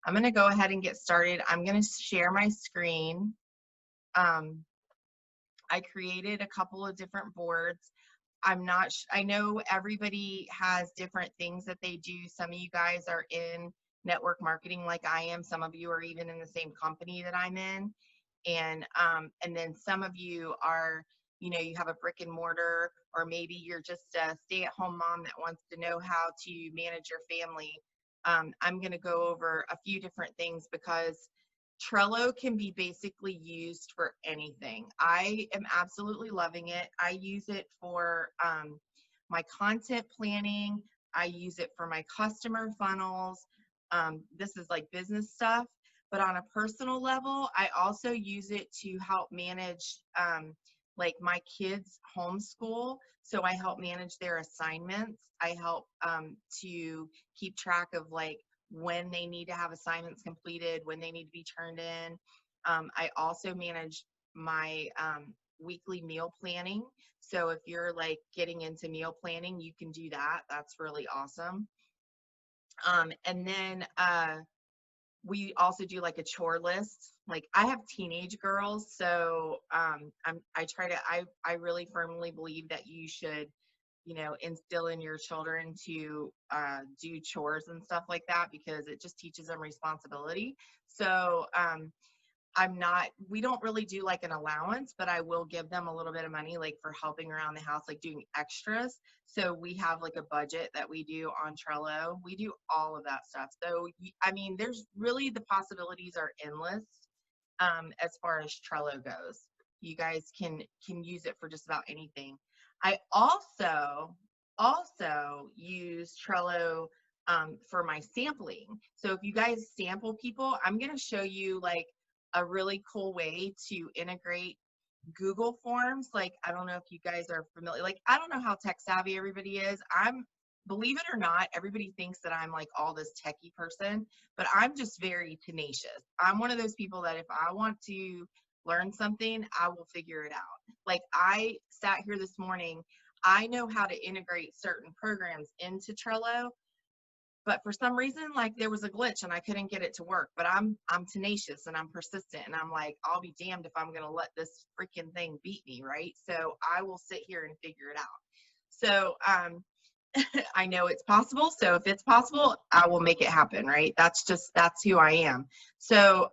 I'm going to go ahead and get started. I'm going to share my screen. I created a couple of different boards. I know everybody has different things that they do. Some of you guys are in network marketing like I am. Some of you are even in the same company that I'm in. And then some of you are, you know, you have a brick and mortar, or maybe you're just a stay-at-home mom that wants to know how to manage your family. I'm going to go over a few different things because Trello can be basically used for anything. I am absolutely loving it. I use it for my content planning. I use it for my customer funnels. This is like business stuff. But on a personal level, I also use it to help manage like my kids' homeschool. So I help manage their assignments. I help to keep track of like when they need to have assignments completed, when they need to be turned in. I also manage my weekly meal planning. So if you're like getting into meal planning, you can do that. That's really awesome. And then we also do like a chore list. Like I have teenage girls, so I really firmly believe that you should, you know, instill in your children to do chores and stuff like that, because it just teaches them responsibility. So we don't really do like an allowance, but I will give them a little bit of money like for helping around the house, like doing extras. So we have like a budget that we do on Trello. We do all of that stuff. So, I mean, there's really, the possibilities are endless as far as Trello goes. You guys can use it for just about anything. I also use Trello for my sampling. So if you guys sample people, I'm going to show you like a really cool way to integrate Google Forms. Like, I don't know if you guys are familiar, like, I don't know how tech savvy everybody is. Believe it or not, everybody thinks that I'm like all this techie person, but I'm just very tenacious. I'm one of those people that if I want to learn something, I will figure it out. Like, I sat here this morning, I know how to integrate certain programs into Trello, but for some reason, like there was a glitch and I couldn't get it to work. But I'm tenacious and I'm persistent, and I'm like, I'll be damned if I'm gonna let this freaking thing beat me, right? So I will sit here and figure it out. So I know it's possible. So if it's possible, I will make it happen, right? That's who I am. So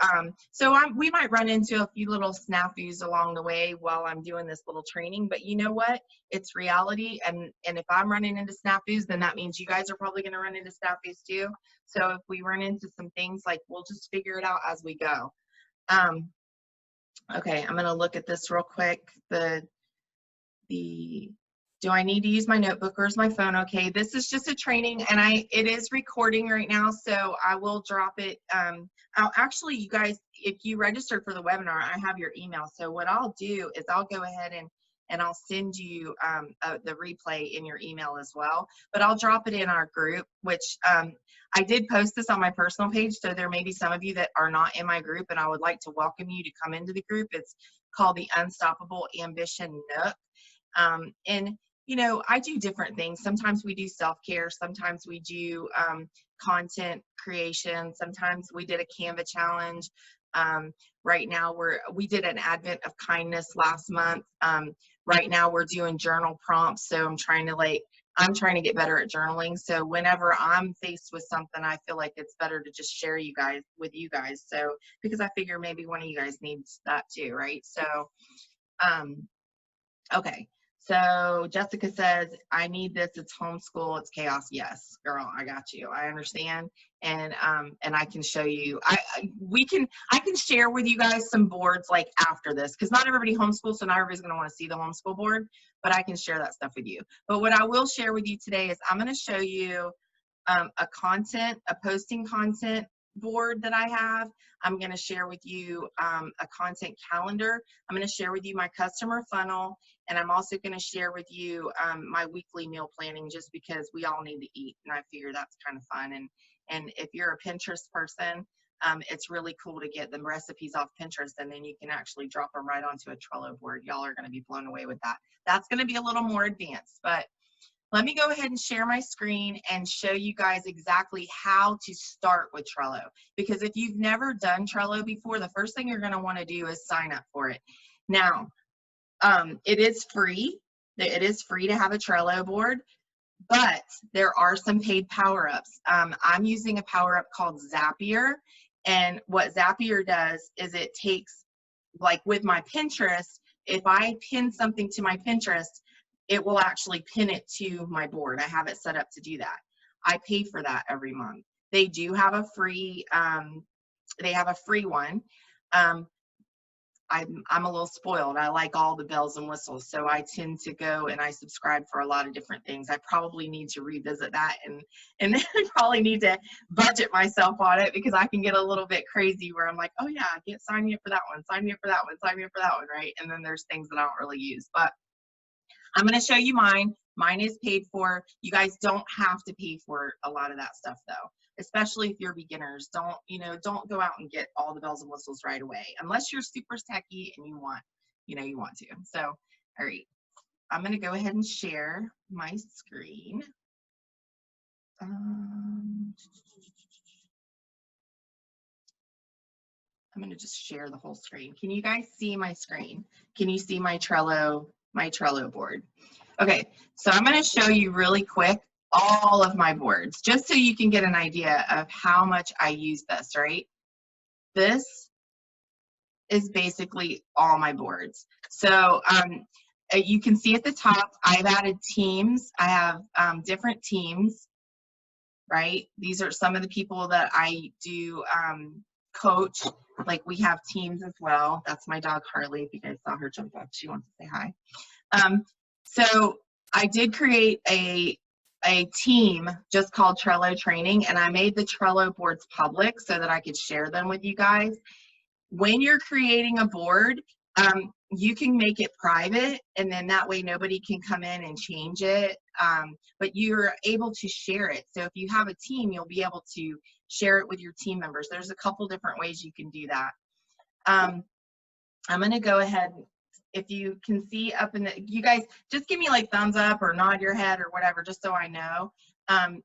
we might run into a few little snafus along the way while I'm doing this little training, but you know what? It's reality. And if I'm running into snafus, then that means you guys are probably going to run into snafus too. So if we run into some things, like, we'll just figure it out as we go. Okay, I'm going to look at this real quick. Do I need to use my notebook or is my phone okay? This is just a training, and it is recording right now, so I will drop it. Actually, you guys, if you registered for the webinar, I have your email. So what I'll do is I'll go ahead and I'll send you the replay in your email as well. But I'll drop it in our group, which I did post this on my personal page, so there may be some of you that are not in my group, and I would like to welcome you to come into the group. It's called the Unstoppable Ambition Nook. And you know, I do different things. Sometimes we do self-care. Sometimes we do content creation. Sometimes we did a Canva challenge. Right now we did an Advent of Kindness last month. Right now we're doing journal prompts. So I'm trying to get better at journaling. So whenever I'm faced with something, I feel like it's better to just share with you guys. So, because I figure maybe one of you guys needs that too, right? So, okay. So Jessica says, I need this. It's homeschool. It's chaos. Yes, girl, I got you. I understand. And I can show you, I can share with you guys some boards like after this, because not everybody homeschools, so not everybody's going to want to see the homeschool board, but I can share that stuff with you. But what I will share with you today is I'm going to show you a posting content board that I have. I'm going to share with you a content calendar. I'm going to share with you my customer funnel, and I'm also going to share with you my weekly meal planning, just because we all need to eat, and I figure that's kind of fun. And if you're a Pinterest person, it's really cool to get the recipes off Pinterest, and then you can actually drop them right onto a Trello board. Y'all are going to be blown away with that. That's going to be a little more advanced, but let me go ahead and share my screen and show you guys exactly how to start with Trello. Because if you've never done Trello before, the first thing you're going to want to do is sign up for it. Now, it is free. It is free to have a Trello board, but there are some paid power-ups. I'm using a power-up called Zapier, and what Zapier does is it takes, like with my Pinterest, if I pin something to my Pinterest, it will actually pin it to my board. I have it set up to do that. I pay for that every month. They do have a free, one. I'm a little spoiled. I like all the bells and whistles, so I tend to go and I subscribe for a lot of different things. I probably need to revisit that, and then I probably need to budget myself on it, because I can get a little bit crazy where I'm like, oh yeah, sign me up for that one, sign me up for that one, sign me up for that one, right? And then there's things that I don't really use. But I'm going to show you mine. Mine is paid for. You guys don't have to pay for a lot of that stuff though, especially if you're beginners. Don't go out and get all the bells and whistles right away, unless you're super techie and you want to. So, all right, I'm going to go ahead and share my screen. I'm going to just share the whole screen. Can you guys see my screen? Can you see my Trello board? Okay, so I'm going to show you really quick all of my boards, just so you can get an idea of how much I use this, right? This is basically all my boards. So you can see at the top, I've added teams. I have different teams, right? These are some of the people that I do coach. Like, we have teams as well. That's my dog, Harley. If you guys saw her jump up, she wants to say hi. So I did create a team just called Trello Training, and I made the Trello boards public so that I could share them with you guys. When you're creating a board, you can make it private, and then that way nobody can come in and change it, but you're able to share it. So if you have a team, you'll be able to share it with your team members. There's a couple different ways you can do that. I'm going to go ahead. If you can see up in the, you guys just give me like thumbs up or nod your head or whatever, just so I know.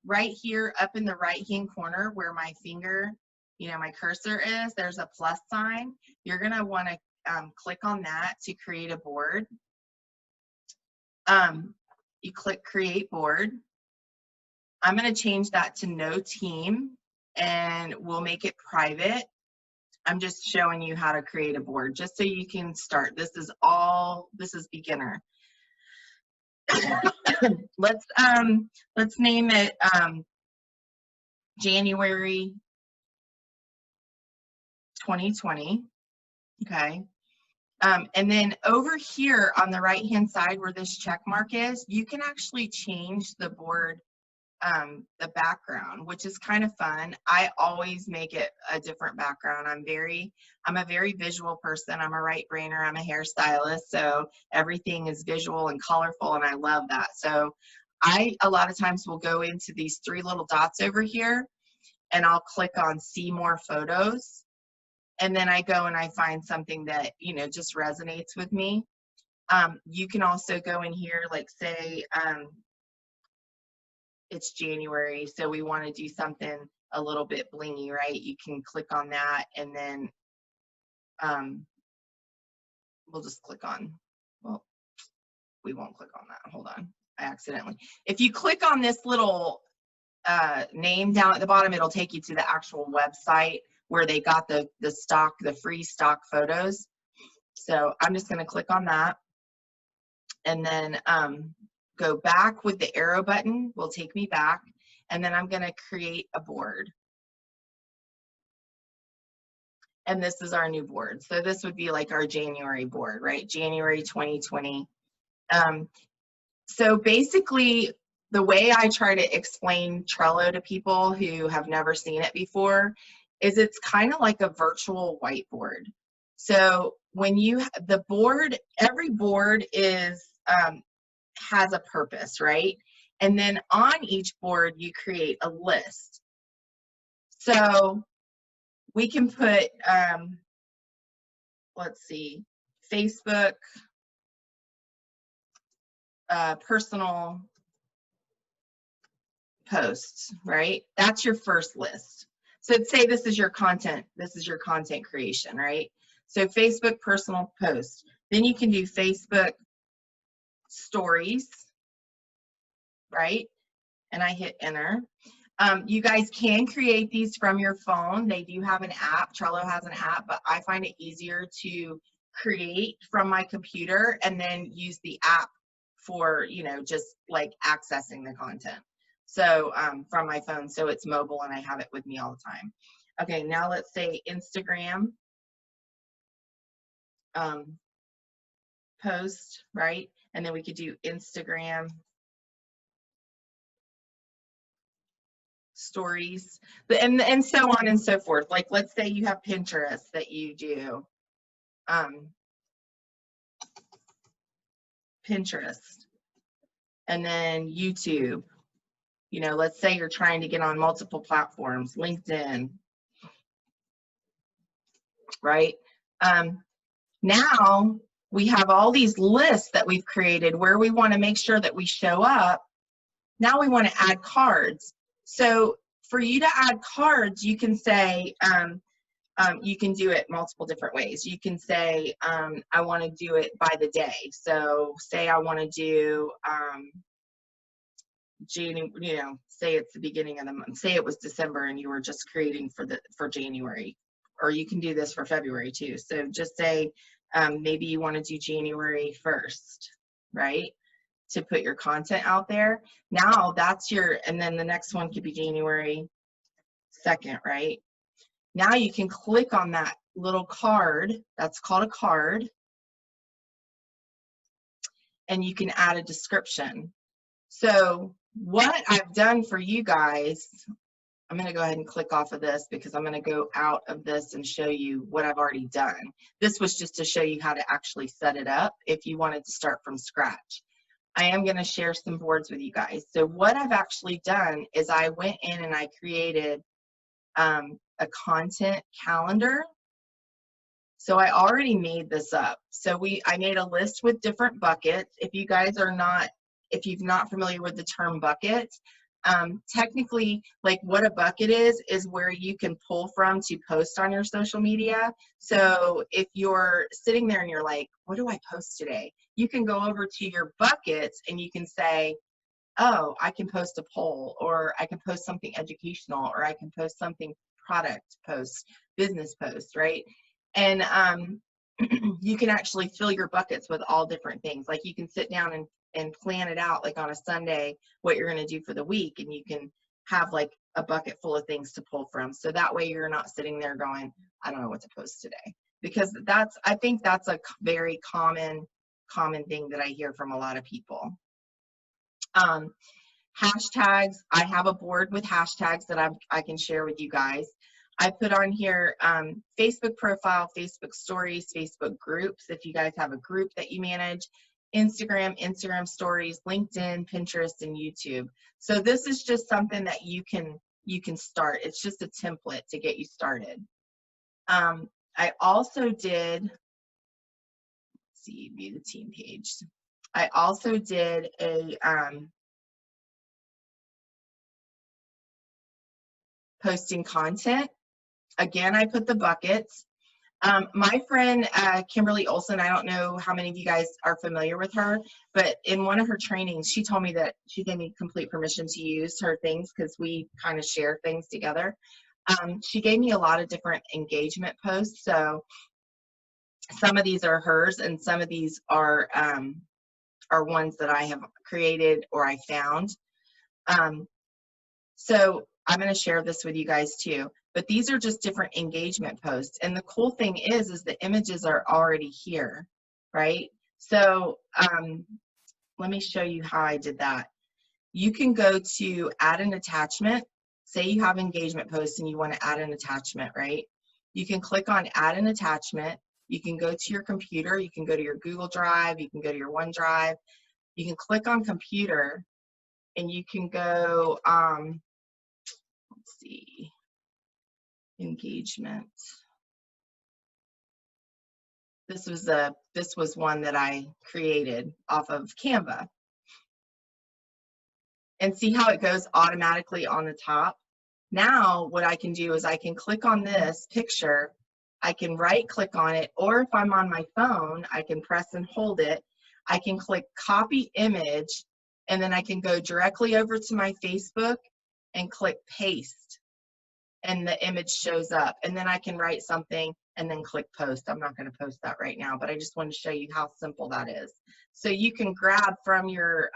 Right here up in the right hand corner where my finger, my cursor is, there's a plus sign. You're going to want to click on that to create a board. You click create board. I'm going to change that to no team, and we'll make it private. I'm just showing you how to create a board just so you can start. This is beginner. Let's name it January 2020. Okay. And then over here on the right hand side where this check mark is, you can actually change the board, the background, which is kind of fun. I always make it a different background. I'm a very visual person. I'm a right brainer. I'm a hairstylist, so everything is visual and colorful, and I love that. So I a lot of times will go into these three little dots over here, and I'll click on see more photos, and then I go and I find something that just resonates with me. You can also go in here, like say it's January, so we want to do something a little bit blingy, right? You can click on that, and then we'll just click on, well, we won't click on that. Hold on, I accidentally. If you click on this little name down at the bottom, it'll take you to the actual website where they got the free stock photos. So I'm just going to click on that, and then go back with the arrow button will take me back, and then I'm going to create a board. And this is our new board. So this would be like our January board, right? January 2020. So basically, the way I try to explain Trello to people who have never seen it before is it's kind of like a virtual whiteboard. So when every board is has a purpose, right? And then on each board, you create a list. So we can put, let's see, Facebook, personal, posts, right? That's your first list. So say this is your content creation, right? So Facebook personal post. Then you can do Facebook stories, right? And I hit enter. You guys can create these from your phone. They do have an app. Trello has an app, but I find it easier to create from my computer and then use the app for, you know, just like accessing the content. So from my phone, so it's mobile and I have it with me all the time. Okay, now let's say Instagram post, right? And then we could do Instagram stories, but and so on and so forth. Like let's say you have Pinterest that you do Pinterest, and then YouTube. You know, let's say you're trying to get on multiple platforms, LinkedIn, right? Now we have all these lists that we've created where we want to make sure that we show up. Now we want to add cards. So for you to add cards, you can say, you can do it multiple different ways. You can say, I want to do it by the day. So say I want to do January, you know, say it's the beginning of the month. Say it was December and you were just creating for January, or you can do this for February too. So just say maybe you want to do January 1st, right? To put your content out there. Now that's your, and then the next one could be January 2nd, right? Now you can click on that little card, that's called a card, and you can add a description. So what I've done for you guys, I'm going to go ahead and click off of this because I'm going to go out of this and show you what I've already done. This was just to show you how to actually set it up if you wanted to start from scratch. I am going to share some boards with you guys. So what I've actually done is I went in and I created a content calendar. So I already made this up. So I made a list with different buckets. If you guys are not, if you're not familiar with the term bucket, technically, like what a bucket is where you can pull from to post on your social media. So if you're sitting there and you're like, what do I post today? You can go over to your buckets and you can say, oh, I can post a poll, or I can post something educational, or I can post something product post, business post, right? And you can actually fill your buckets with all different things. Like you can sit down and plan it out, like on a Sunday, what you're going to do for the week, and you can have like a bucket full of things to pull from. So that way you're not sitting there going, I don't know what to post today. Because I think that's a very common thing that I hear from a lot of people. Hashtags, I have a board with hashtags that I can share with you guys. I put on here Facebook profile, Facebook stories, Facebook groups, if you guys have a group that you manage, Instagram stories, LinkedIn, Pinterest, and YouTube. So this is just something that you can start. It's just a template to get you started. I also did, let's see, view the team page. I also did a posting content. Again, I put the buckets. My friend, Kimberly Olson, I don't know how many of you guys are familiar with her, but in one of her trainings, she told me that she gave me complete permission to use her things because we kind of share things together. She gave me a lot of different engagement posts. Some of these are hers and some of these are ones that I have created or I found. So I'm going to share this with you guys too, but these are just different engagement posts. And the cool thing is the images are already here, right? So let me show you how I did that. You can go to add an attachment. Say you have engagement posts and you want to add an attachment, right? You can click on add an attachment. You can go to your computer. You can go to your Google Drive. You can go to your OneDrive. You can click on computer and you can go, let's see, engagement. This was one that I created off of Canva. And see how it goes automatically on the top? Now what I can do is I can click on this picture, I can right click on it, or if I'm on my phone, I can press and hold it. I can click copy image, and then I can go directly over to my Facebook and click paste, and the image shows up. And then I can write something and then click post. I'm not going to post that right now, but I just want to show you how simple that is. So you can grab from your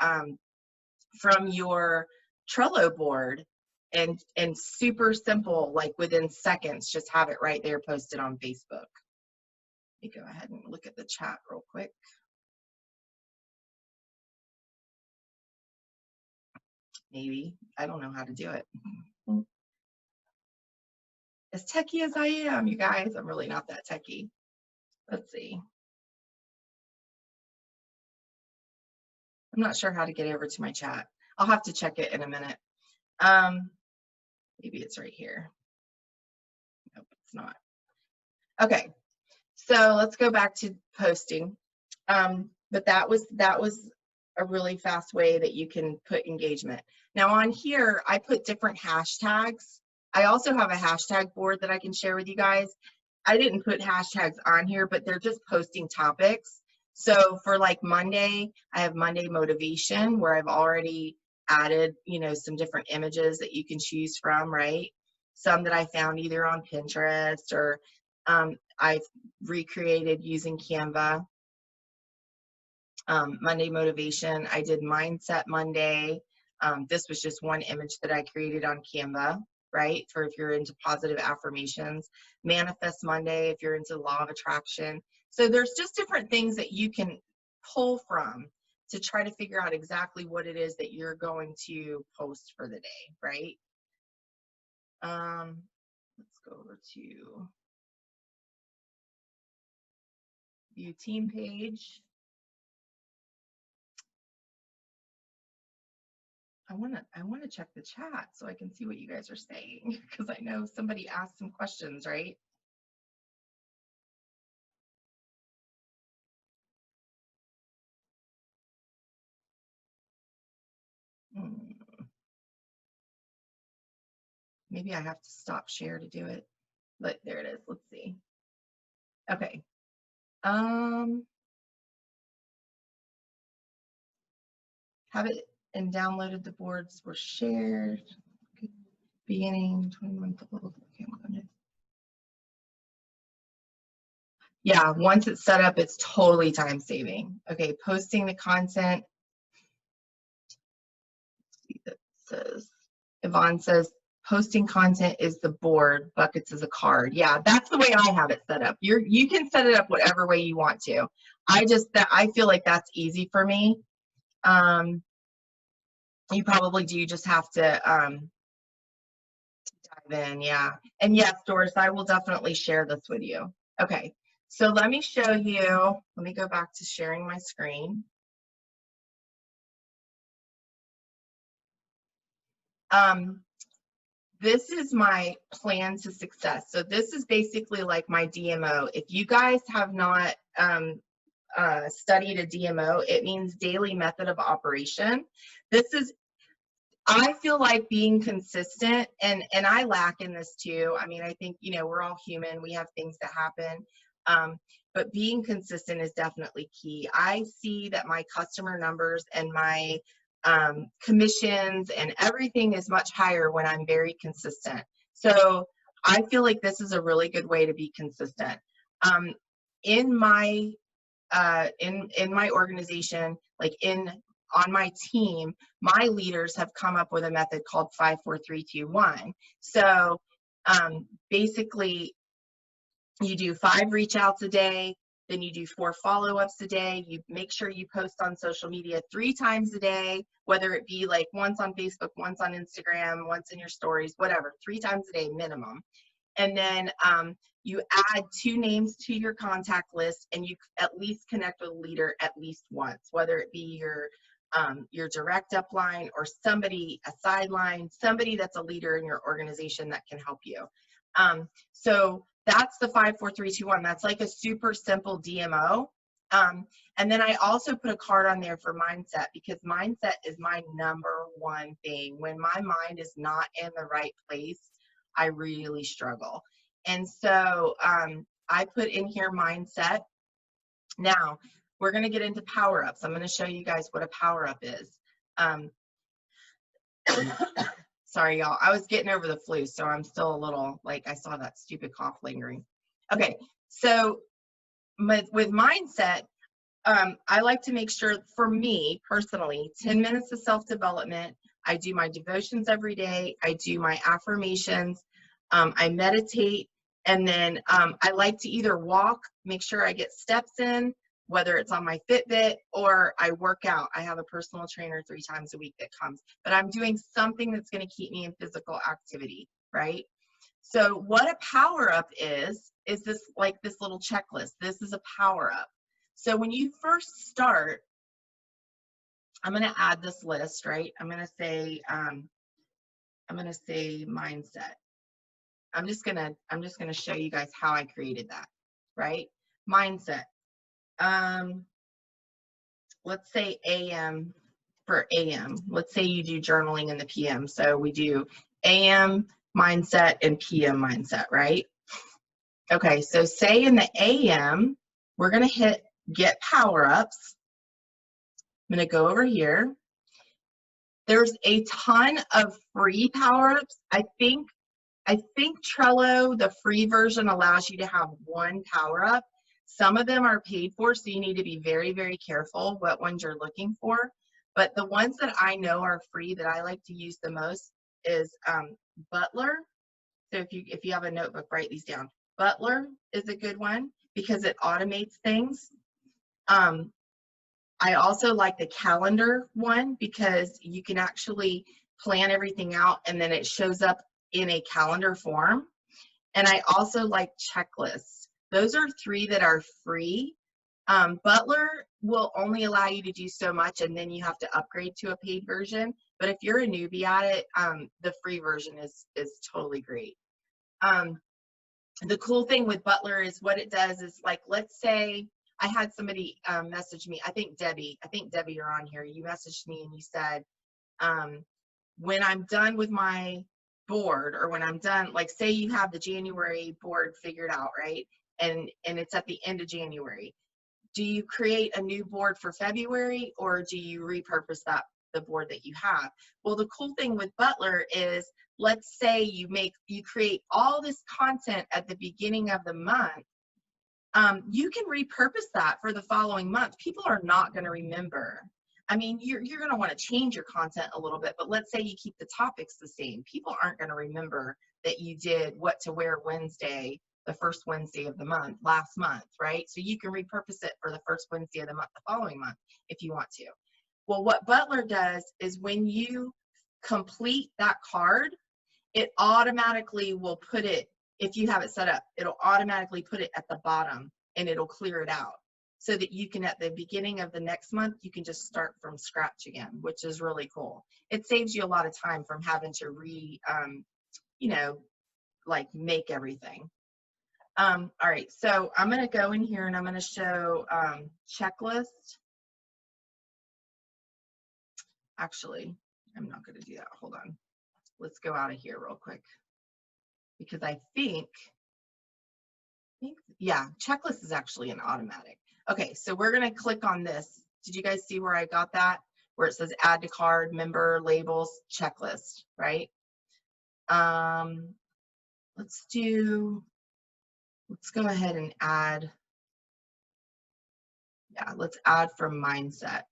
Trello board and super simple, like within seconds, just have it right there posted on Facebook. Let me go ahead and look at the chat real quick. Maybe. I don't know how to do it. As techie as I am, you guys, I'm really not that techie. Let's see. I'm not sure how to get over to my chat. I'll have to check it in a minute. Maybe it's right here. Nope, it's not. Okay, so let's go back to posting. But that was a really fast way that you can put engagement. Now on here, I put different hashtags. I also have a hashtag board that I can share with you guys. I didn't put hashtags on here, but they're just posting topics. So for like Monday, I have Monday motivation, where I've already added, you know, some different images that you can choose from, right? Some that I found either on Pinterest or I've recreated using Canva. Monday motivation, I did Mindset Monday. This was just one image that I created on Canva, right? For if you're into positive affirmations. Manifest Monday, if you're into law of attraction. So there's just different things that you can pull from to try to figure out exactly what it is that you're going to post for the day, right? Let's go over to view team page. I want to check the chat so I can see what you guys are saying, because I know somebody asked some questions, right? Maybe I have to stop share to do it, but there it is. Let's see. Okay. Have it and downloaded the boards were shared. Beginning 21. Okay, I'm going to. Yeah, once it's set up, it's totally time saving. Okay, posting the content. Let's see, that says, Yvonne says, posting content is the board, buckets is a card. Yeah, that's the way I have it set up. You can set it up whatever way you want to. I feel like that's easy for me. You probably do just have to dive in, yeah. And yes, Doris, I will definitely share this with you. Okay, so let me show you. Let me go back to sharing my screen. This is my plan to success. So this is basically like my DMO. If you guys have not studied a DMO, it means daily method of operation. This is, I feel like being consistent, and I lack in this too. I mean, I think, you know, we're all human. We have things that happen. But being consistent is definitely key. I see that my customer numbers and my commissions and everything is much higher when I'm very consistent. So I feel like this is a really good way to be consistent. In my organization, like on my team, my leaders have come up with a method called 5, 4, 3, 2, 1. So basically, you do 5 reach outs a day, then you do 4 follow-ups a day. You make sure you post on social media 3 times a day, whether it be like once on Facebook, once on Instagram, once in your stories, whatever, 3 times a day minimum. And then you add 2 names to your contact list, and you at least connect with a leader at least once, whether it be your direct upline or somebody, a sideline, somebody that's a leader in your organization that can help you. So that's the 5, 4, 3, 2, 1. That's like a super simple DMO. And then I also put a card on there for mindset, because mindset is my #1 thing. When my mind is not in the right place, I really struggle. And so I put in here mindset. Now, we're going to get into power-ups. I'm going to show you guys what a power-up is. Sorry, y'all. I was getting over the flu, so I'm still a little, like, I saw that stupid cough lingering. Okay, so with mindset, I like to make sure, for me personally, 10 minutes of self-development. I do my devotions every day. I do my affirmations. I meditate. And then I like to either walk, make sure I get steps in, whether it's on my Fitbit, or I work out. I have a personal trainer 3 times a week that comes. But I'm doing something that's going to keep me in physical activity, right? So what a power-up is this, like this little checklist. This is a power-up. So when you first start, I'm going to add this list, right? I'm going to say mindset. I'm just going to show you guys how I created that, right? Mindset. Let's say AM for AM. Let's say you do journaling in the PM. So we do AM mindset and PM mindset, right? Okay, so say in the AM, we're going to hit get power-ups. I'm going to go over here. There's a ton of free power-ups. I think Trello, the free version, allows you to have 1 power-up. Some of them are paid for, so you need to be very, very careful what ones you're looking for. But the ones that I know are free that I like to use the most is Butler. So if you have a notebook, write these down. Butler is a good one because it automates things. I also like the calendar one because you can actually plan everything out and then it shows up in a calendar form. And I also like checklists. Those are 3 that are free. Butler will only allow you to do so much, and then you have to upgrade to a paid version. But if you're a newbie at it, the free version is totally great. The cool thing with Butler is what it does is, like, let's say I had somebody message me. I think Debbie, you're on here. You messaged me and you said, when I'm done with my board, or when I'm done, like, say you have the January board figured out, right? And it's at the end of January. Do you create a new board for February, or do you repurpose the board that you have? Well, the cool thing with Butler is, let's say you create all this content at the beginning of the month. You can repurpose that for the following month. People are not going to remember. I mean, you're going to want to change your content a little bit, but let's say you keep the topics the same. People aren't going to remember that you did what to wear Wednesday, the first Wednesday of the month, last month, right? So you can repurpose it for the first Wednesday of the month, the following month, if you want to. Well, what Butler does is when you complete that card, it automatically will put it, if you have it set up, it'll automatically put it at the bottom and it'll clear it out so that you can, at the beginning of the next month, you can just start from scratch again, which is really cool. It saves you a lot of time from having to like make everything. All right, so I'm going to go in here and I'm going to show checklist. Actually, I'm not going to do that. Hold on. Let's go out of here real quick, because I think, yeah, checklist is actually an automatic. Okay, so we're going to click on this. Did you guys see where I got that? Where it says add to card, member, labels, checklist, right? Let's go ahead and add. Yeah, let's add from mindset.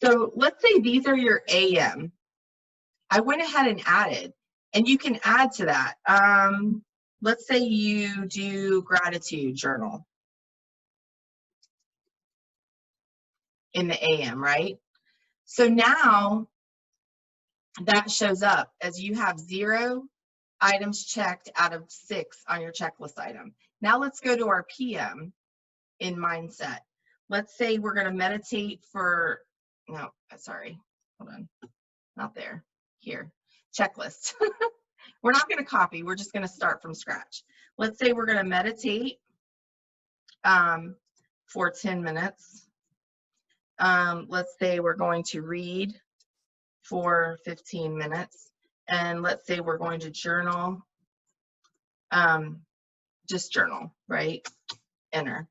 So let's say these are your AM. I went ahead and added, and you can add to that. Let's say you do gratitude journal in the AM, right? So now that shows up as you have 0 items checked out of 6 on your checklist item. Now let's go to our PM in mindset. Let's say we're going to meditate for, no, sorry, hold on, not there, here, checklist. We're not going to copy, we're just going to start from scratch. Let's say we're going to meditate for 10 minutes. Let's say we're going to read for 15 minutes. And let's say we're going to journal, just journal, right? Enter.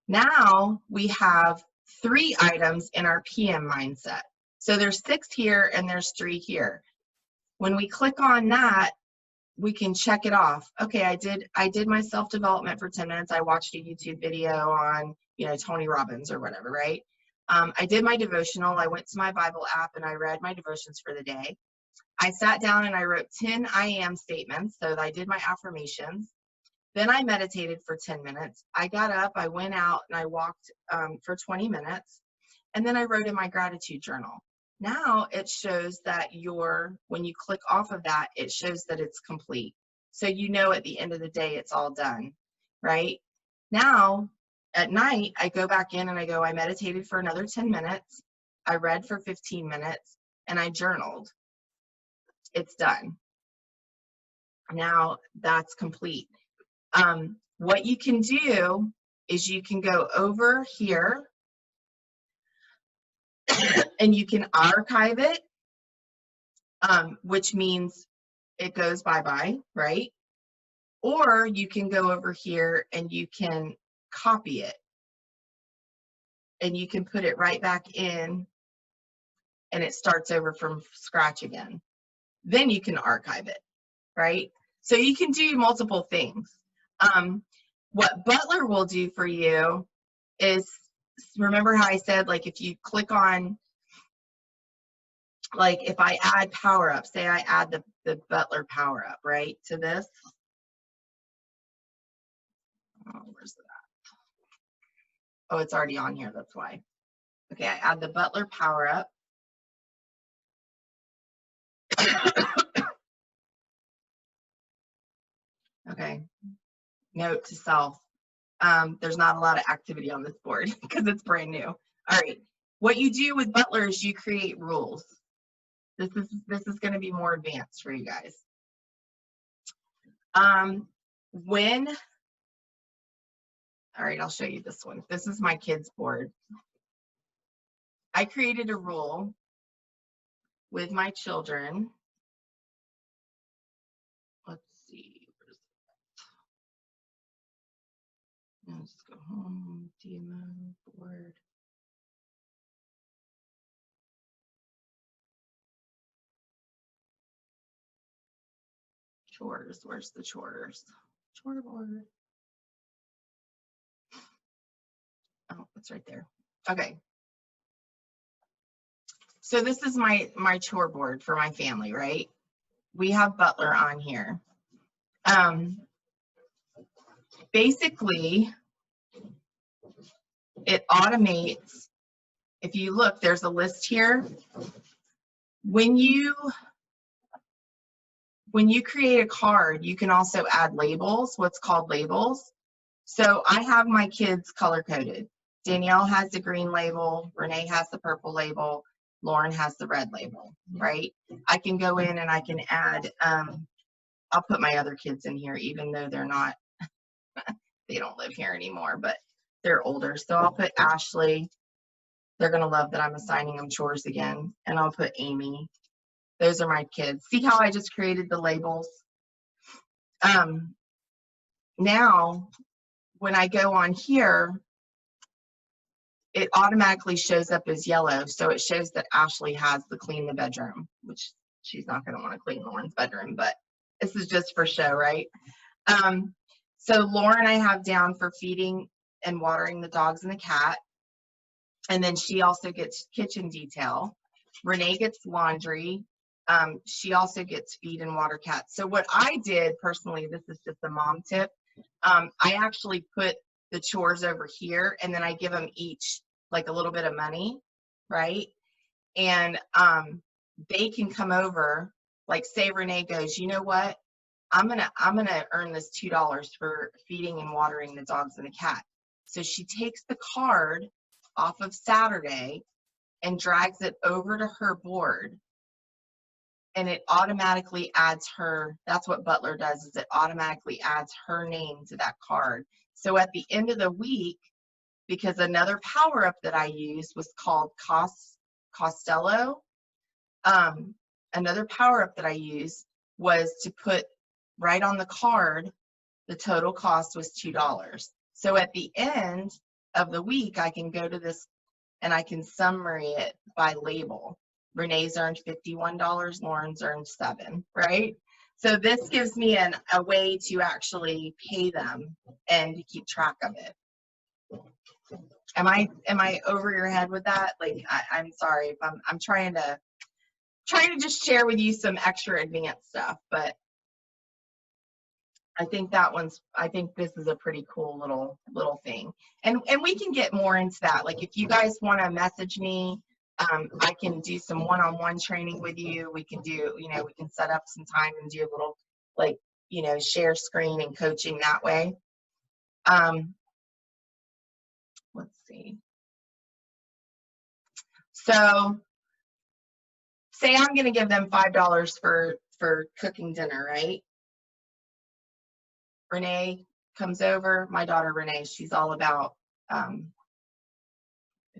Now we have 3 items in our PM mindset. So there's 6 here and there's 3 here. When we click on that, we can check it off. Okay, I did my self-development for 10 minutes. I watched a YouTube video on, Tony Robbins or whatever, right? I did my devotional. I went to my Bible app and I read my devotions for the day. I sat down and I wrote 10 I am statements. So I did my affirmations. Then I meditated for 10 minutes. I got up, I went out and I walked for 20 minutes. And then I wrote in my gratitude journal. Now it shows that when you click off of that, it shows that it's complete. So at the end of the day, it's all done, right? Now, at night, I go back in and I meditated for another 10 minutes. I read for 15 minutes and I journaled. It's done. Now that's complete. What you can do is you can go over here and you can archive it, which means it goes bye-bye, right? Or you can go over here and you can copy it and you can put it right back in and it starts over from scratch again. Then you can archive it, right? So you can do multiple things. What Butler will do for you is, remember how I said, like, if you click on, like, if I add power up, say I add the Butler power up, right, to this. Oh, where's that? Oh, it's already on here, that's why. Okay, I add the Butler power up. Okay, note to self. There's not a lot of activity on this board because it's brand new. All right, what you do with Butler is you create rules. This is going to be more advanced for you guys. All right, I'll show you this one. This is my kids' board. I created a rule with my children. Let's see. Let's go home, demo board. Chores, where's the chores? Chore board. Oh, it's right there. Okay. So this is my chore board for my family, right? We have Butler on here. Basically, it automates. If you look, there's a list here. When you create a card, you can also add labels, what's called labels. So I have my kids color coded. Danielle has the green label, Renee has the purple label, Lauren has the red label, right? I can go in and I can add, I'll put my other kids in here, even though they're not, they don't live here anymore, but they're older. So I'll put Ashley. They're gonna love that I'm assigning them chores again. And I'll put Amy. Those are my kids. See how I just created the labels? Now, when I go on here, it automatically shows up as yellow. So it shows that Ashley has to clean the bedroom, which she's not going to want to clean Lauren's bedroom, but this is just for show, right? So Lauren I have down for feeding and watering the dogs and the cat. And then she also gets kitchen detail. Renee gets laundry. She also gets feed and water cats. So what I did personally, this is just a mom tip. I actually put the chores over here and then I give them each like a little bit of money, right? And they can come over, like say Renee goes, you know what? I'm gonna earn this $2 for feeding and watering the dogs and the cat. So she takes the card off of Saturday and drags it over to her board. And it automatically adds her, that's what Butler does, is it automatically adds her name to that card. So at the end of the week, because another power up that I used was called Costello. Another power up that I used was to put right on the card, the total cost was $2. So at the end of the week, I can go to this and I can summary it by label. Renee's earned $51, Lauren's earned $7, right? So this gives me a way to actually pay them and to keep track of it. Am I over your head with that? Like, I'm sorry if I'm trying to just share with you some extra advanced stuff, but I think this is a pretty cool little thing. And we can get more into that. Like, if you guys want to message me, I can do some one-on-one training with you. We can do, we can set up some time and do a little, like, share screen and coaching that way. Let's see. So say I'm going to give them $5 for cooking dinner, right? Renee comes over, my daughter Renee, she's all about, get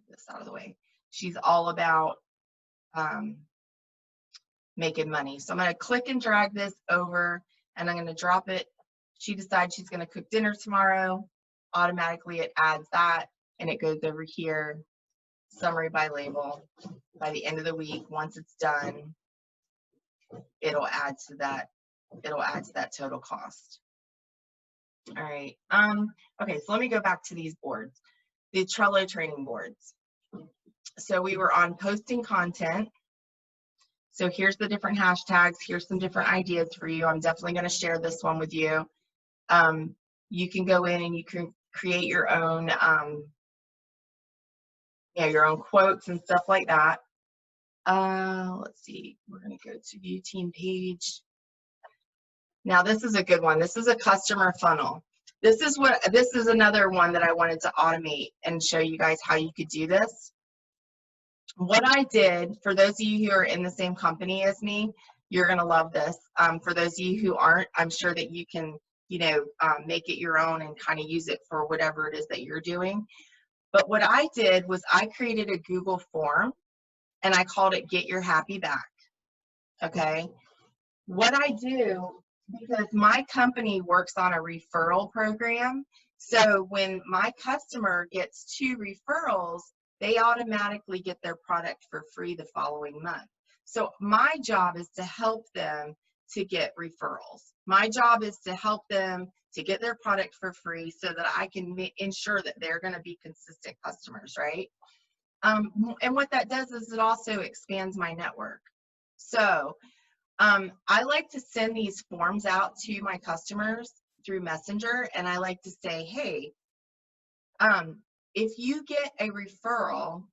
this out of the way. She's all about making money. So I'm going to click and drag this over and I'm going to drop it. She decides she's going to cook dinner tomorrow. Automatically it adds that and it goes over here, summary by label. By the end of the week, once it's done, it'll add to that total cost. All right. Okay, so let me go back to these boards, the Trello training boards. So we were on posting content. So here's the different hashtags. Here's some different ideas for you. I'm definitely going to share this one with you. You can go in and you can create your own, your own quotes and stuff like that. Let's see. We're going to go to view team page. Now this is a good one. This is a customer funnel. This is another one that I wanted to automate and show you guys how you could do this. What I did, for those of you who are in the same company as me, you're going to love this. For those of you who aren't, I'm sure that you can, make it your own and kind of use it for whatever it is that you're doing. But what I did was I created a Google form and I called it Get Your Happy Back. Okay. What I do, because my company works on a referral program, so when my customer gets 2 referrals, they automatically get their product for free the following month. So my job is to help them to get referrals. My job is to help them to get their product for free so that I can ensure that they're going to be consistent customers, right? And what that does is it also expands my network. So I like to send these forms out to my customers through Messenger, and I like to say, hey, if you get a referral,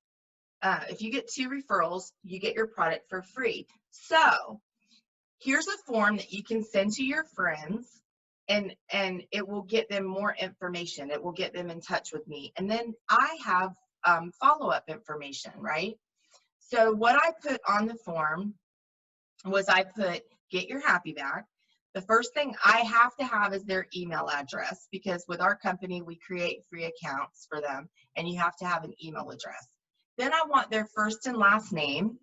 if you get 2 referrals, you get your product for free. So here's a form that you can send to your friends, and it will get them more information. It will get them in touch with me. And then I have follow-up information, right? So what I put on the form was I put Get Your Happy Back. The first thing I have to have is their email address, because with our company, we create free accounts for them, and you have to have an email address. Then I want their first and last name.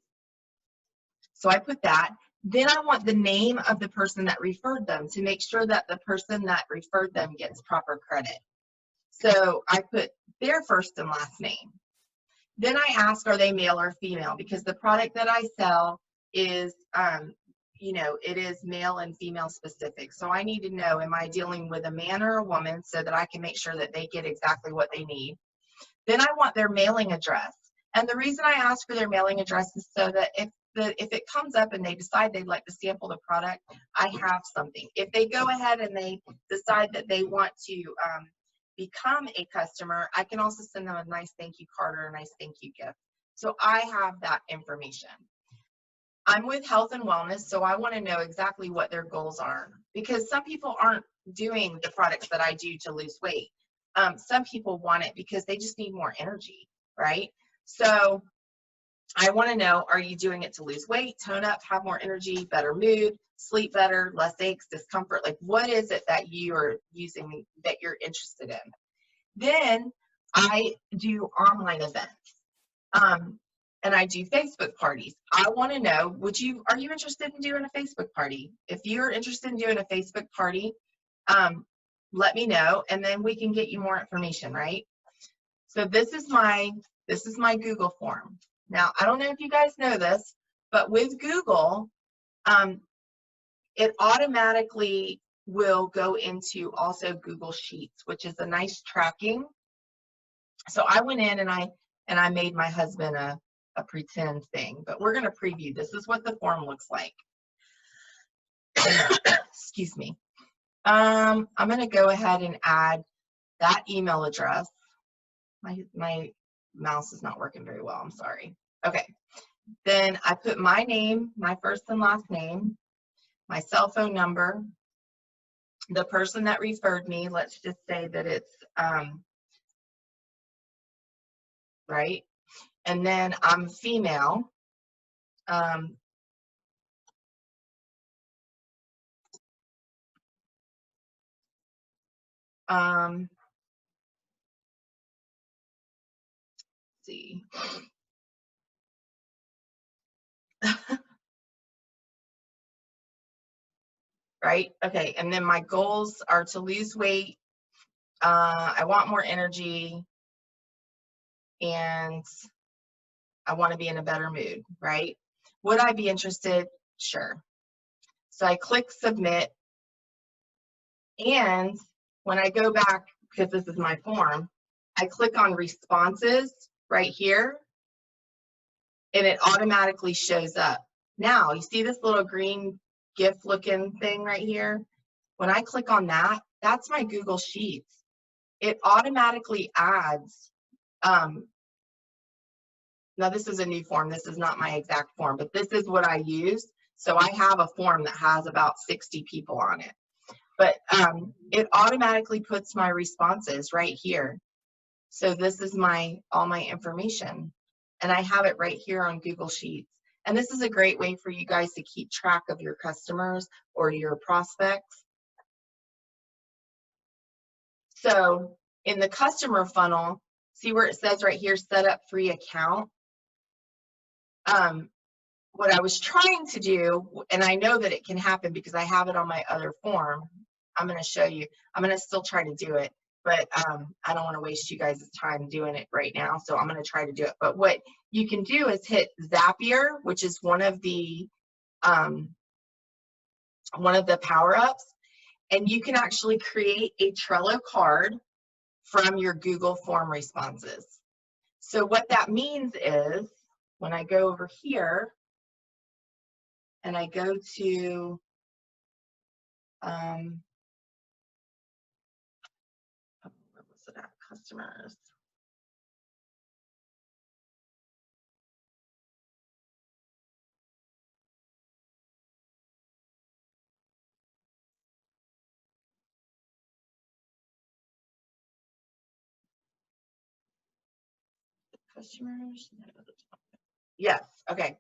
So I put that. Then I want the name of the person that referred them to make sure that the person that referred them gets proper credit. So I put their first and last name. Then I ask, are they male or female? Because the product that I sell is, it is male and female specific. So I need to know, am I dealing with a man or a woman, so that I can make sure that they get exactly what they need. Then I want their mailing address. And the reason I ask for their mailing address is so that if it comes up and they decide they'd like to sample the product, I have something. If they go ahead and they decide that they want to become a customer, I can also send them a nice thank you card or a nice thank you gift. So I have that information. I'm with health and wellness, so I want to know exactly what their goals are, because some people aren't doing the products that I do to lose weight. Some people want it because they just need more energy, right? So I want to know, are you doing it to lose weight, tone up, have more energy, better mood, sleep better, less aches, discomfort? Like, what is it that you are using that you're interested in? Then I do online events. And I do Facebook parties. I want to know, are you interested in doing a Facebook party? If you're interested in doing a Facebook party, let me know, and then we can get you more information, right? So this is my Google form. Now, I don't know if you guys know this, but with Google, it automatically will go into also Google Sheets, which is a nice tracking. So I went in and I made my husband a pretend thing, but we're going to preview. This is what the form looks like. Excuse me. I'm going to go ahead and add that email address. My mouse is not working very well. I'm sorry. Okay. Then I put my name, my first and last name, my cell phone number, the person that referred me. Let's just say that it's right. And then I'm female. Let's see. Right? Okay. And then my goals are to lose weight. I want more energy. And I want to be in a better mood, right? Would I be interested? Sure. So I click submit. And when I go back, because this is my form, I click on responses right here, and it automatically shows up. Now, you see this little green GIF looking thing right here? When I click on that, that's my Google Sheets. It automatically adds, now this is a new form. This is not my exact form, but this is what I use. So I have a form that has about 60 people on it. But it automatically puts my responses right here. So this is all my information. And I have it right here on Google Sheets. And this is a great way for you guys to keep track of your customers or your prospects. So in the customer funnel, see where it says right here, set up free account? What I was trying to do, and I know that it can happen because I have it on my other form. I'm going to show you. I'm going to still try to do it, but I don't want to waste you guys' time doing it right now, so I'm going to try to do it. But what you can do is hit Zapier, which is one of the power-ups, and you can actually create a Trello card from your Google form responses. So what that means is when I go over here and I go to where was it at? Customers. Customers. Yes. Okay.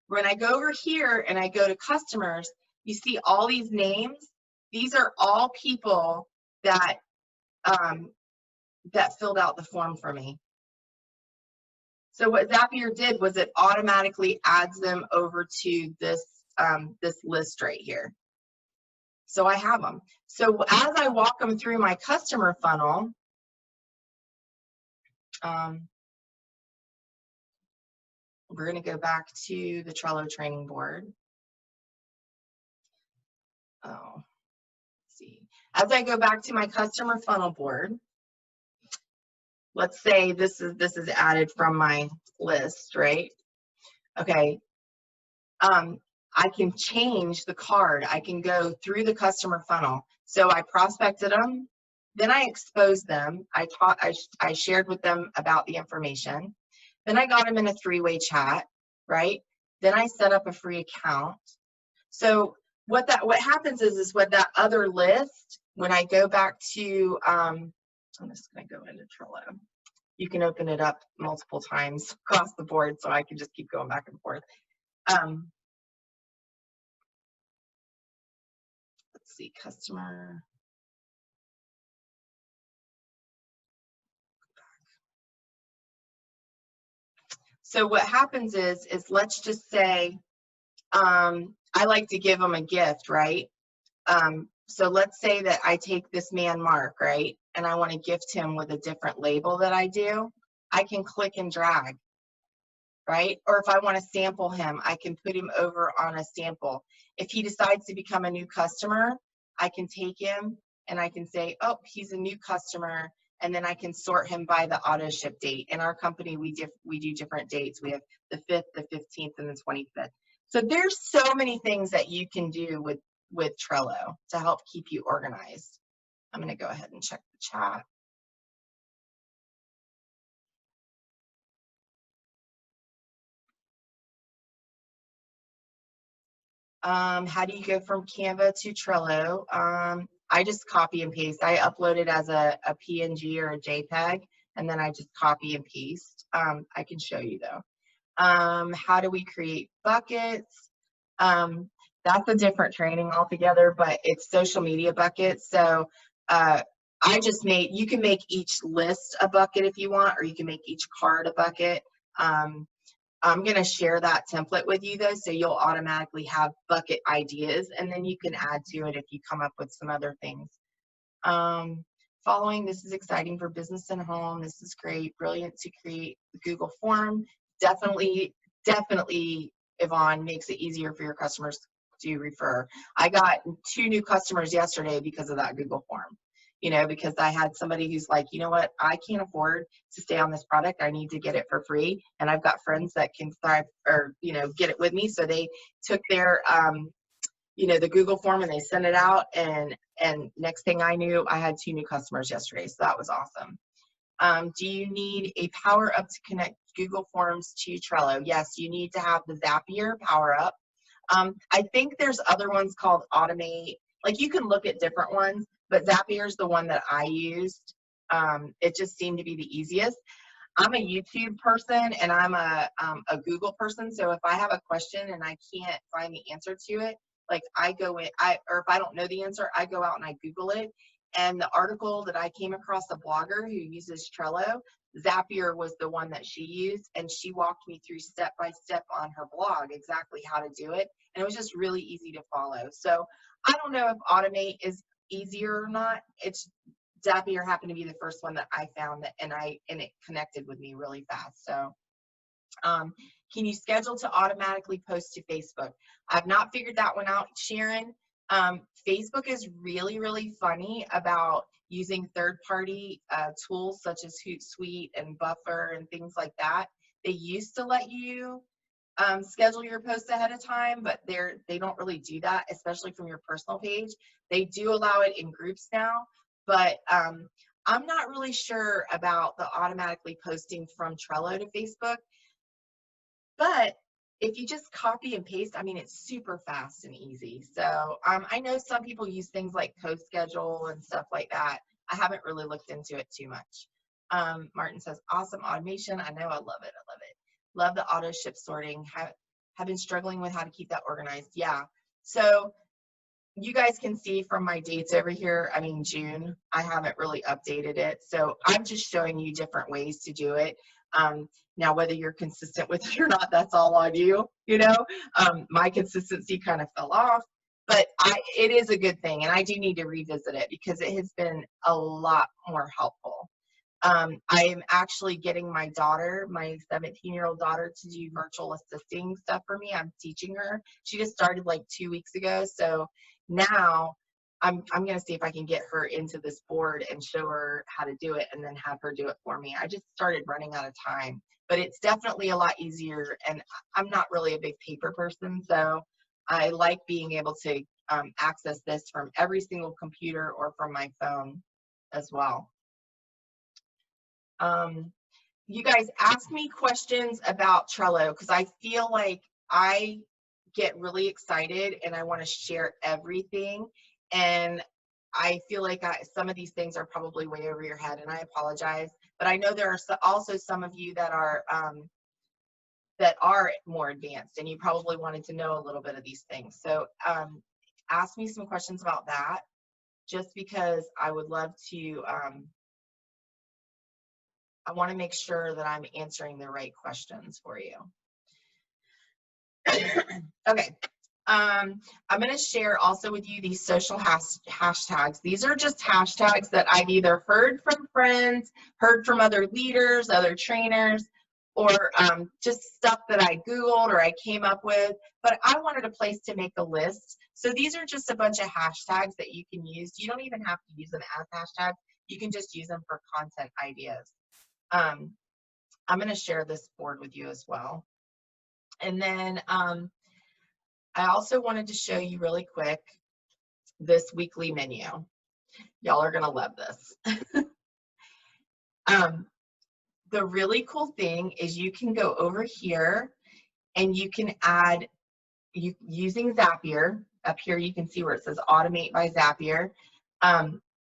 When I go over here and I go to customers, you see all these names. These are all people that that filled out the form for me. So what Zapier did was it automatically adds them over to this this list right here. So I have them. So as I walk them through my customer funnel, we're going to go back to the Trello training board. Oh, let's see. As I go back to my customer funnel board, let's say this is added from my list, right? Okay. I can change the card. I can go through the customer funnel. So I prospected them, then I exposed them. I shared with them about the information. Then I got them in a three-way chat, right? Then I set up a free account. So what happens is with that other list, when I go back to, I'm just going to go into Trello. You can open it up multiple times across the board, so I can just keep going back and forth. Let's see, customer. So what happens is let's just say, I like to give them a gift, right? So let's say that I take this man, Mark, right? And I want to gift him with a different label that I do. I can click and drag, right? Or if I want to sample him, I can put him over on a sample. If he decides to become a new customer, I can take him and I can say, oh, he's a new customer. And then I can sort him by the auto ship date. In our company, we do different dates. We have the 5th, the 15th, and the 25th. So there's so many things that you can do with Trello to help keep you organized. I'm going to go ahead and check the chat. How do you go from Canva to Trello? I just copy and paste. I upload it as a PNG or a JPEG, and then I just copy and paste. I can show you though. How do we create buckets? That's a different training altogether, but it's social media buckets. So I just you can make each list a bucket if you want, or you can make each card a bucket. I'm going to share that template with you though, so you'll automatically have bucket ideas, and then you can add to it if you come up with some other things. Following, this is exciting for business and home. This is great, brilliant to create the Google form. Definitely, Yvonne, makes it easier for your customers to refer. I got 2 new customers yesterday because of that Google form. You know, because I had somebody who's like, you know what, I can't afford to stay on this product. I need to get it for free. And I've got friends that can thrive or, you know, get it with me. So they took their, you know, the Google form and they sent it out. And next thing I knew, I had 2 new customers yesterday. So that was awesome. Do you need a power up to connect Google Forms to Trello? Yes, you need to have the Zapier power up. I think there's other ones called Automate. Like you can look at different ones, but Zapier is the one that I used. It just seemed to be the easiest. I'm a YouTube person and I'm a Google person. So if I have a question and I can't find the answer to it, like I go in, or if I don't know the answer, I go out and I Google it. And the article that I came across, a blogger who uses Trello, Zapier was the one that she used, and she walked me through step by step on her blog exactly how to do it, and it was just really easy to follow. So I don't know if Automate is easier or not. It's Zapier happened to be the first one that I found that, and it connected with me really fast. So can you schedule to automatically post to Facebook? I've not figured that one out, Sharon. Facebook is really funny about using third-party tools such as Hootsuite and Buffer and things like that. They used to let you schedule your posts ahead of time, but they don't really do that, especially from your personal page. They do allow it in groups now, but I'm not really sure about the automatically posting from Trello to Facebook. But if you just copy and paste, I mean, it's super fast and easy. So I know some people use things like CoSchedule and stuff like that. I haven't really looked into it too much. Martin says, awesome automation. I know, I love it. I love it. Love the auto ship sorting. Have been struggling with how to keep that organized. Yeah. So you guys can see from my dates over here, I mean, June, I haven't really updated it. So I'm just showing you different ways to do it. Now, whether you're consistent with it or not, that's all on you, you know. My consistency kind of fell off, but it is a good thing. And I do need to revisit it because it has been a lot more helpful. I am actually getting my daughter, my 17-year-old daughter, to do virtual assisting stuff for me. I'm teaching her. She just started like 2 weeks ago. So now I'm going to see if I can get her into this board and show her how to do it and then have her do it for me. I just started running out of time, but it's definitely a lot easier. And I'm not really a big paper person, so I like being able to access this from every single computer or from my phone as well. You guys ask me questions about Trello because I feel like I get really excited and I want to share everything. And I feel like some of these things are probably way over your head, and I apologize. But I know there are also some of you that are more advanced, and you probably wanted to know a little bit of these things. So ask me some questions about that, just because I would love to I want to make sure that I'm answering the right questions for you. Okay. I'm going to share also with you these social hashtags. These are just hashtags that I've either heard from friends, heard from other leaders, other trainers, or just stuff that I Googled or I came up with, but I wanted a place to make a list. So these are just a bunch of hashtags that you can use. You don't even have to use them as hashtags. You can just use them for content ideas. I'm going to share this board with you as well. And then I also wanted to show you really quick this weekly menu. Y'all are going to love this. The really cool thing is you can go over here and you can add, using Zapier, up here you can see where it says Automate by Zapier.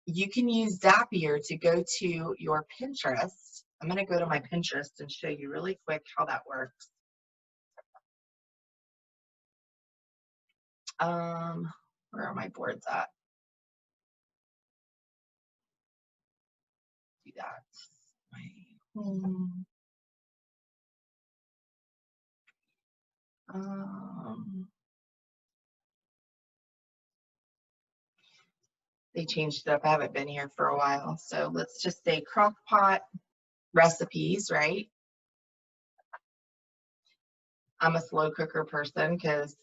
You can use Zapier to go to your Pinterest. I'm going to go to my Pinterest and show you really quick how that works. Where are my boards at? Do that. My home. They changed it up. I haven't been here for a while. So let's just say crock pot recipes, right? I'm a slow cooker person because,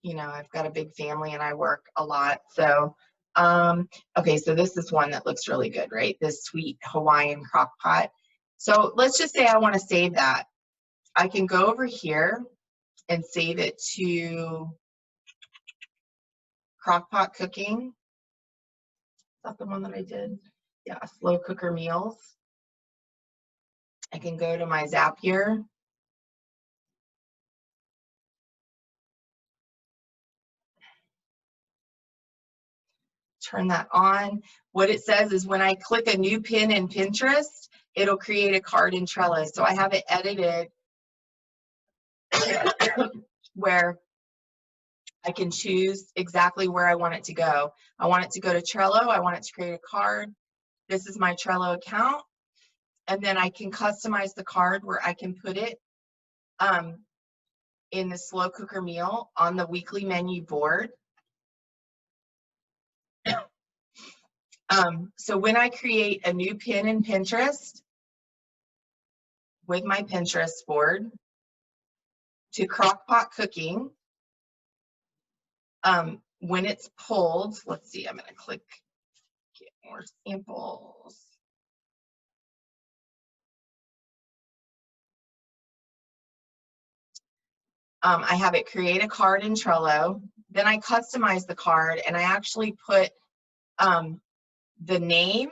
you know, I've got a big family and I work a lot. So, okay, so this is one that looks really good, right? This sweet Hawaiian crock pot. So let's just say I want to save that. I can go over here and save it to crock pot cooking. Is that the one that I did? Yeah, slow cooker meals. I can go to my Zapier. Turn that on. What it says is when I click a new pin in Pinterest, it'll create a card in Trello. So I have it edited where I can choose exactly where I want it to go. I want it to go to Trello. I want it to create a card. This is my Trello account. And then I can customize the card where I can put it in the slow cooker meal on the weekly menu board. So when I create a new pin in Pinterest with my Pinterest board to crockpot cooking, when it's pulled, let's see, I'm going to click get more samples. I have it create a card in Trello. Then I customize the card and I actually put the name,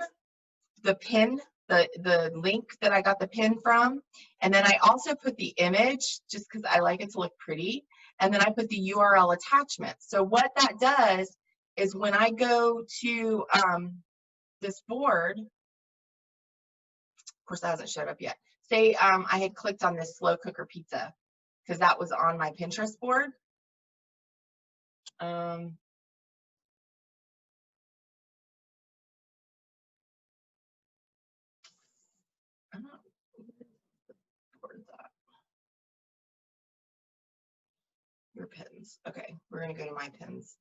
the pin, the link that I got the pin from, and then I also put the image just because I like it to look pretty, and then I put the URL attachment. So what that does is when I go to this board, of course that hasn't showed up yet. Say I had clicked on this slow cooker pizza because that was on my Pinterest board. Your pins. Okay, we're gonna go to my pins.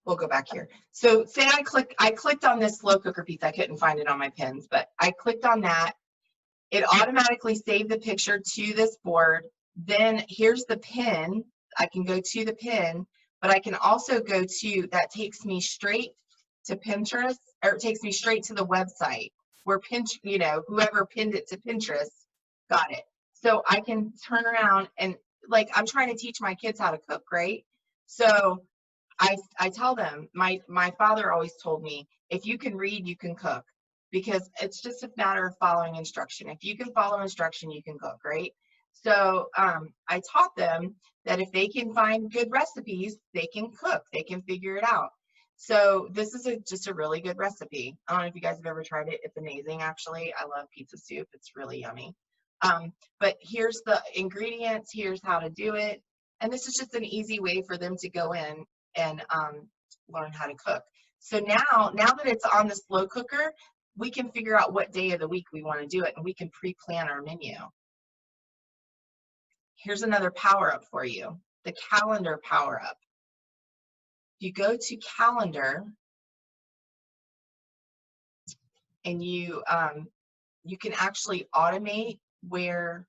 We'll go back here. So say I clicked on this slow cooker pizza. I couldn't find it on my pins, but I clicked on that. It automatically saved the picture to this board. Then here's the pin. I can go to the pin, but I can also go to, that takes me straight to Pinterest, or it takes me straight to the website where you know, whoever pinned it to Pinterest got it. So I can turn around and, like, I'm trying to teach my kids how to cook, right? So I tell them, my father always told me, if you can read, you can cook, because it's just a matter of following instruction. If you can follow instruction, you can cook, right? So I taught them that if they can find good recipes, they can cook, they can figure it out. So this is just a really good recipe. I don't know if you guys have ever tried it. It's amazing, actually. I love pizza soup. It's really yummy. But here's the ingredients. Here's how to do it. And this is just an easy way for them to go in and learn how to cook. So now that it's on the slow cooker, we can figure out what day of the week we want to do it, and we can pre-plan our menu. Here's another power up for you, the calendar power up. You go to calendar, and you can actually automate where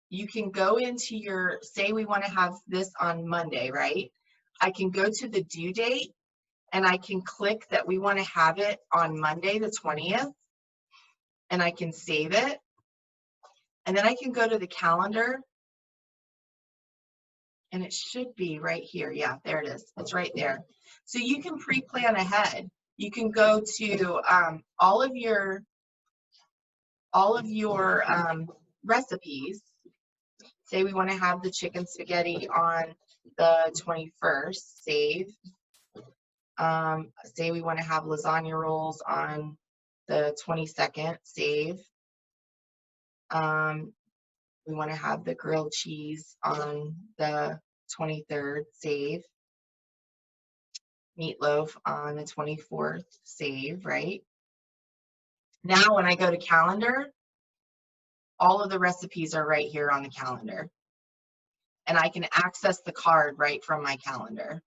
you can go into your, say we want to have this on Monday, right? I can go to the due date and I can click that we want to have it on Monday the 20th, and I can save it. And then I can go to the calendar, and it should be right here. Yeah, there it is. It's right there. So you can pre-plan ahead. You can go to all of your recipes. Say we want to have the chicken spaghetti on the 21st, save. Say we want to have lasagna rolls on the 22nd, save. We want to have the grilled cheese on the 23rd, save. Meatloaf on the 24th, save, right? Now when I go to calendar, all of the recipes are right here on the calendar. And I can access the card right from my calendar.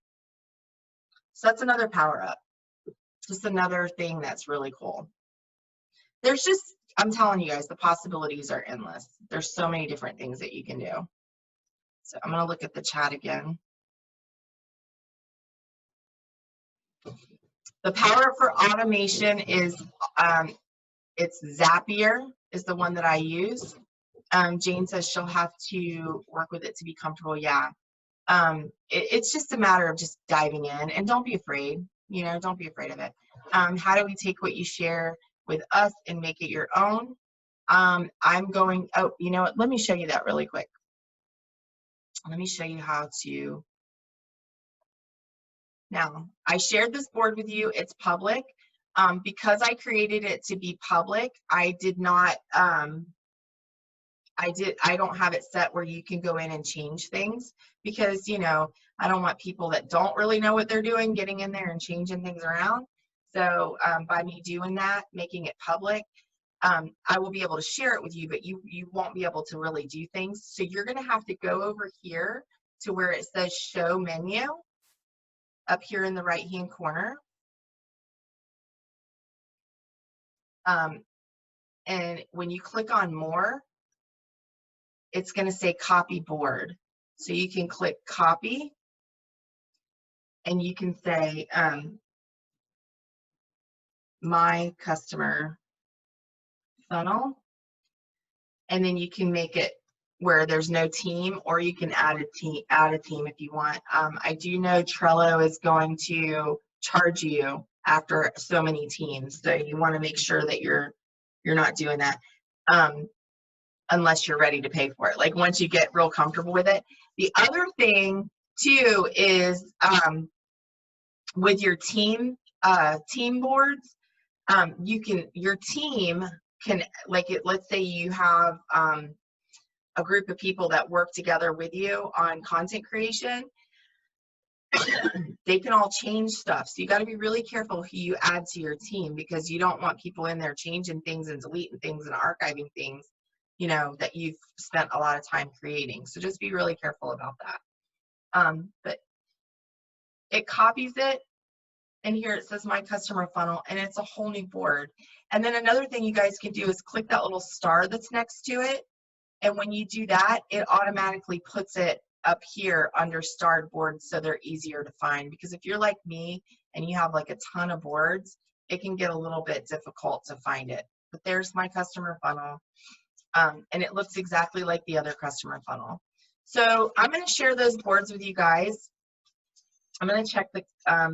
So that's another power up. Just another thing that's really cool. There's just, I'm telling you guys, the possibilities are endless. There's so many different things that you can do. So I'm going to look at the chat again. The power for automation is, it's Zapier is the one that I use. Jane says she'll have to work with it to be comfortable. Yeah. It's just a matter of just diving in, and don't be afraid, you know, don't be afraid of it. How do we take what you share with us and make it your own? I'm going, oh, you know what, let me show you that really quick. Let me show you how to. Now, I shared this board with you. It's public. Because I created it to be public, I did not, I don't have it set where you can go in and change things, because, you know, I don't want people that don't really know what they're doing getting in there and changing things around. So by me doing that, making it public, I will be able to share it with you, but you won't be able to really do things. So you're going to have to go over here to where it says show menu up here in the right hand corner. And when you click on more, it's going to say copy board. So you can click copy, and you can say my customer funnel, and then you can make it where there's no team, or you can add a team if you want. I do know Trello is going to charge you after so many teams, so you want to make sure that you're not doing that unless you're ready to pay for it. Like once you get real comfortable with it. The other thing too is with your team boards, your team can, like let's say you have a group of people that work together with you on content creation. They can all change stuff. So you got to be really careful who you add to your team, because you don't want people in there changing things and deleting things and archiving things, you know, that you've spent a lot of time creating. So just be really careful about that. But it copies it, and here it says my customer funnel, and it's a whole new board. And then another thing you guys can do is click that little star that's next to it. And when you do that, it automatically puts it up here under starred boards, so they're easier to find. Because if you're like me and you have like a ton of boards, it can get a little bit difficult to find it. But there's my customer funnel, and it looks exactly like the other customer funnel. So I'm going to share those boards with you guys. I'm going to check the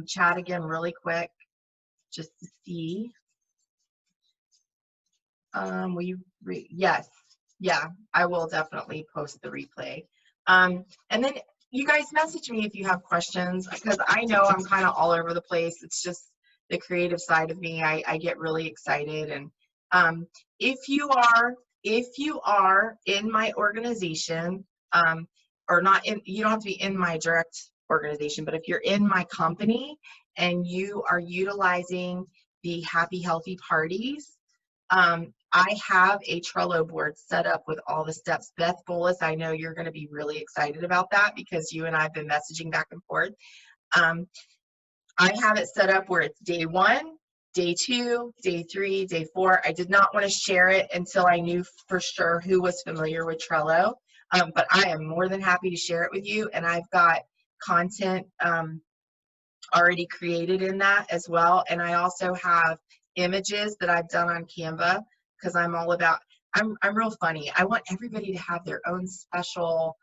chat again really quick just to see. Will you yes. Yeah, I will definitely post the replay. And then you guys message me if you have questions, because I know I'm kind of all over the place. It's just the creative side of me. I get really excited. And if you are if you are in my organization, or not in, you don't have to be in my direct organization, but if you're in my company and you are utilizing the Happy Healthy Parties, I have a Trello board set up with all the steps. Beth Bolus, I know you're going to be really excited about that because you and I have been messaging back and forth. I have it set up where it's day 1, day 2, day 3, day 4. I did not want to share it until I knew for sure who was familiar with Trello, but I am more than happy to share it with you, and I've got content already created in that as well. And I also have images that I've done on Canva because I'm all about, I'm real funny. I want everybody to have their own special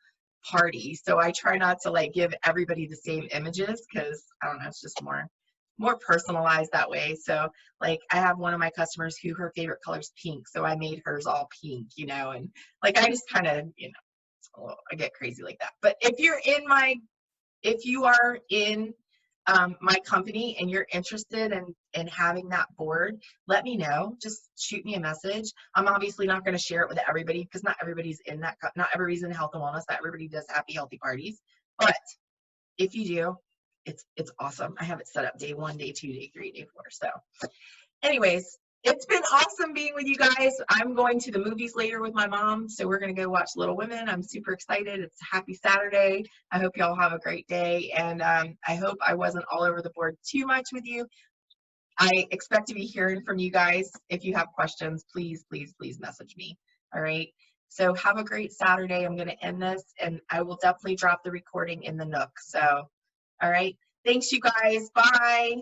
party. So I try not to like give everybody the same images because I don't know, it's just more personalized that way. So like I have one of my customers who her favorite color is pink. So I made hers all pink, you know, and like I just kind of, you know, I get crazy like that. But if you are in my company and you're interested in having that board, let me know. Just shoot me a message. I'm obviously not going to share it with everybody because not everybody's in that, not everybody's in health and wellness, not everybody does Happy Healthy Parties. But if you do, it's awesome. I have it set up day 1, day 2, day 3, day 4. So anyways, it's been awesome being with you guys. I'm going to the movies later with my mom, so we're going to go watch Little Women. I'm super excited. It's a happy Saturday. I hope y'all have a great day, and I hope I wasn't all over the board too much with you. I expect to be hearing from you guys. If you have questions, please, please, please message me. All right. So have a great Saturday. I'm going to end this, and I will definitely drop the recording in the Nook. So, all right. Thanks, you guys. Bye.